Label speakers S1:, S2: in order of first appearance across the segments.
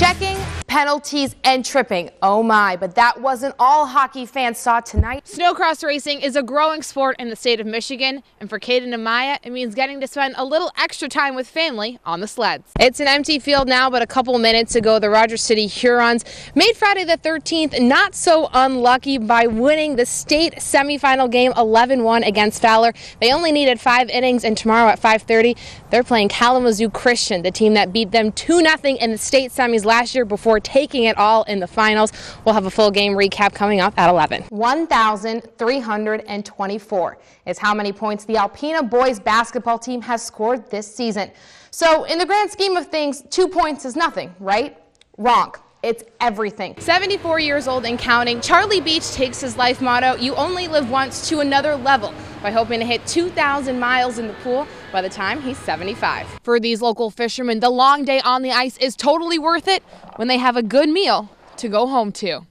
S1: Checking, penalties, and tripping. Oh my, but that wasn't all hockey fans saw tonight.
S2: Snowcross racing is a growing sport in the state of Michigan, and for Caden and Maya, it means getting to spend a little extra time with family on the sleds. It's an empty field now, but a couple minutes ago, the Rogers City Hurons made Friday the 13th not so unlucky by winning the state semifinal game 11-1 against Fowler. They only needed 5 innings, and tomorrow at 5:30, they're playing Kalamazoo Christian, the team that beat them 2-0 in the state semis last year before taking it all in the finals. We'll have a full game recap coming up at 11. 1,324 is how many points the Alpena boys basketball team has scored this season. So in the grand scheme of things, 2 points is nothing, right? Wrong. It's everything. 74 years old and counting, Charlie Beach takes his life motto, "You only live once," to another level by hoping to hit 2,000 miles in the pool by the time he's 75. For these local fishermen, the long day on the ice is totally worth it when they have a good meal to go home to.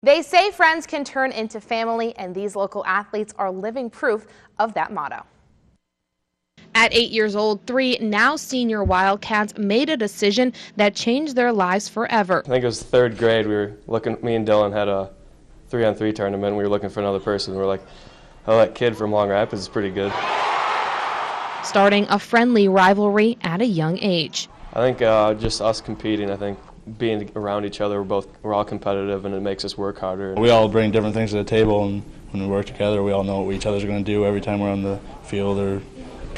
S2: They say friends can turn into family, and these local athletes are living proof of that motto. At 8 years old, 3 now senior Wildcats made a decision that changed their lives forever.
S3: I think it was 3rd grade. Me and Dylan had a 3-on-3 tournament. We were looking for another person. We were like, oh, that kid from Long Rapids is pretty good.
S2: Starting a friendly rivalry at a young age.
S3: I think just us competing, I think being around each other, we're all competitive, and it makes us work harder.
S4: We all bring different things to the table, and when we work together, we all know what each other's going to do every time we're on the field or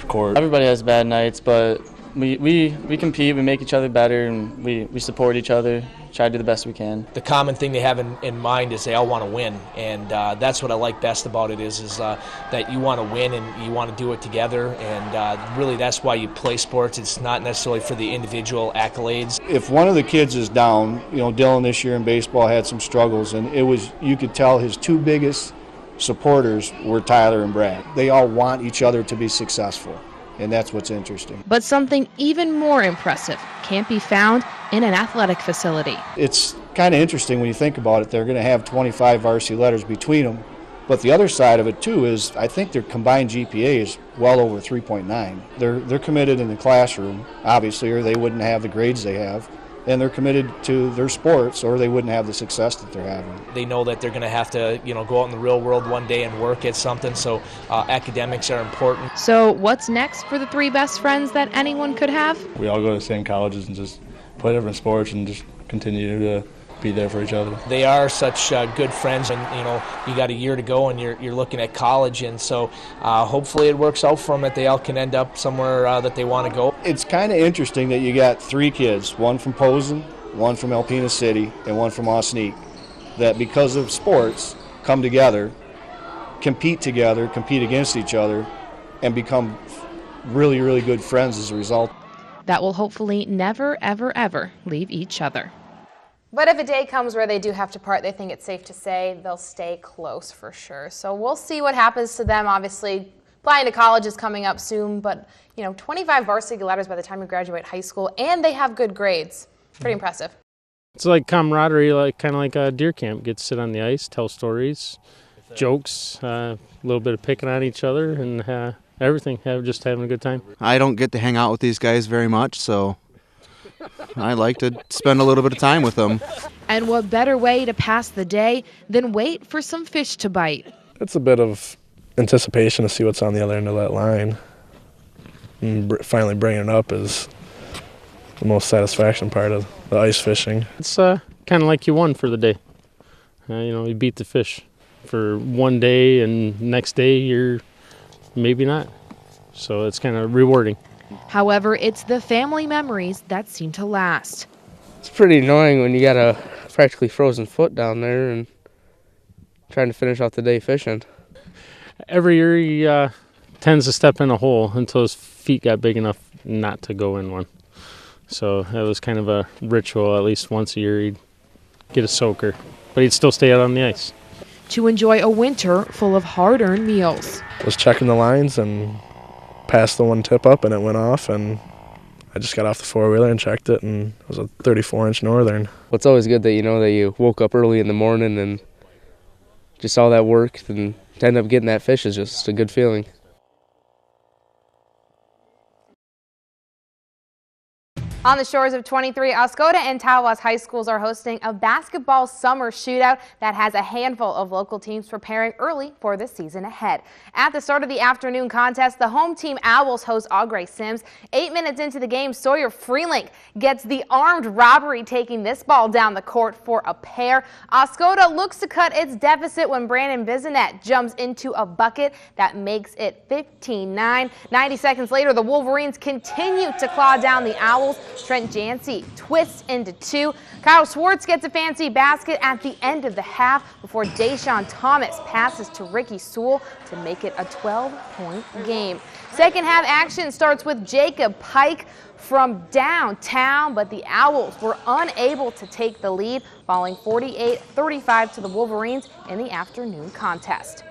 S4: court.
S5: Everybody has bad nights, but we compete, we make each other better, and we support each other, try to do the best we can.
S6: The common thing they have in mind is they all want to win, and that's what I like best about it is that you want to win and you want to do it together, and really that's why you play sports. It's not necessarily for the individual accolades.
S4: If one of the kids is down, Dylan this year in baseball had some struggles, and you could tell his 2 biggest supporters were Tyler and Brad. They all want each other to be successful, and that's what's interesting.
S2: But something even more impressive can't be found in an athletic facility.
S4: It's kind of interesting when you think about it. They're going to have 25 varsity letters between them, but the other side of it too is I think their combined GPA is well over 3.9. They're committed in the classroom, obviously, or they wouldn't have the grades they have. And they're committed to their sports, or they wouldn't have the success that they're having.
S6: They know that they're going to have to, go out in the real world one day and work at something, so academics are important.
S2: So what's next for the 3 best friends that anyone could have?
S4: We all go to the same colleges and just play different sports and just continue to be there for each other.
S6: They are such good friends, and you got a year to go, and you're looking at college, and so hopefully it works out for them that they all can end up somewhere that they want to go.
S4: It's kind of interesting that you got 3 kids, one from Posen, one from Alpena City, and one from Osneek, that because of sports come together, compete against each other, and become really, really good friends as a result.
S2: That will hopefully never, ever, ever leave each other.
S1: But if a day comes where they do have to part, they think it's safe to say they'll stay close for sure. So we'll see what happens to them. Obviously, applying to college is coming up soon, but 25 varsity letters by the time you graduate high school, and they have good grades. Pretty impressive.
S7: It's like camaraderie, kind of like a deer camp. Get to sit on the ice, tell stories, jokes, a little bit of picking on each other, and everything. Just having a good time.
S8: I don't get to hang out with these guys very much, so I like to spend a little bit of time with them.
S2: And what better way to pass the day than wait for some fish to bite?
S9: It's a bit of anticipation to see what's on the other end of that line. And finally bringing it up is the most satisfaction part of the ice fishing.
S7: It's kind of like you won for the day. You beat the fish for one day, and next day you're maybe not. So it's kind of rewarding.
S2: However, it's the family memories that seem to last.
S5: It's pretty annoying when you got a practically frozen foot down there and trying to finish off the day fishing.
S7: Every year he tends to step in a hole until his feet got big enough not to go in one. So that was kind of a ritual. At least once a year he'd get a soaker, but he'd still stay out on the ice.
S2: To enjoy a winter full of hard-earned meals.
S9: I was checking the lines and passed the one tip up, and it went off, and I just got off the 4-wheeler and checked it, and it was a 34-inch Northern.
S5: Well, it's always good that that you woke up early in the morning and just all that work, and to end up getting that fish is just a good feeling.
S1: On the shores of 23, Oscoda and Tawas high schools are hosting a basketball summer shootout that has a handful of local teams preparing early for the season ahead. At the start of the afternoon contest, the home team Owls host Augrey Sims. 8 minutes into the game, Sawyer Freelink gets the armed robbery, taking this ball down the court for a pair. Oscoda looks to cut its deficit when Brandon Bisonet jumps into a bucket that makes it 15-9. 90 seconds later, the Wolverines continue to claw down the Owls. Trent Jancy twists into two. Kyle Schwartz gets a fancy basket at the end of the half before Deshaun Thomas passes to Ricky Sewell to make it a 12-point game. Second half action starts with Jacob Pike from downtown, but the Owls were unable to take the lead, falling 48-35 to the Wolverines in the afternoon contest.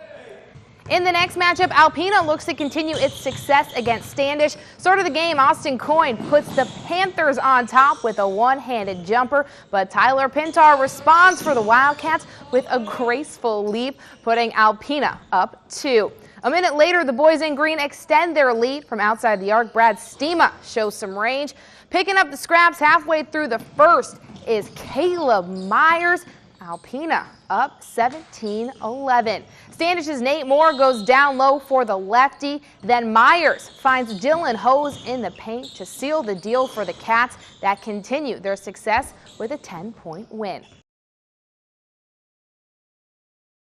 S1: In the next matchup, Alpena looks to continue its success against Standish. Start of the game, Austin Coyne puts the Panthers on top with a one-handed jumper, but Tyler Pintar responds for the Wildcats with a graceful leap, putting Alpena up 2. A minute later, the boys in green extend their lead from outside the arc. Brad Steema shows some range. Picking up the scraps halfway through the first is Caleb Myers. Alpena up 17-11. Standish's Nate Moore goes down low for the lefty. Then Myers finds Dylan Hose in the paint to seal the deal for the Cats that continue their success with a 10-point win.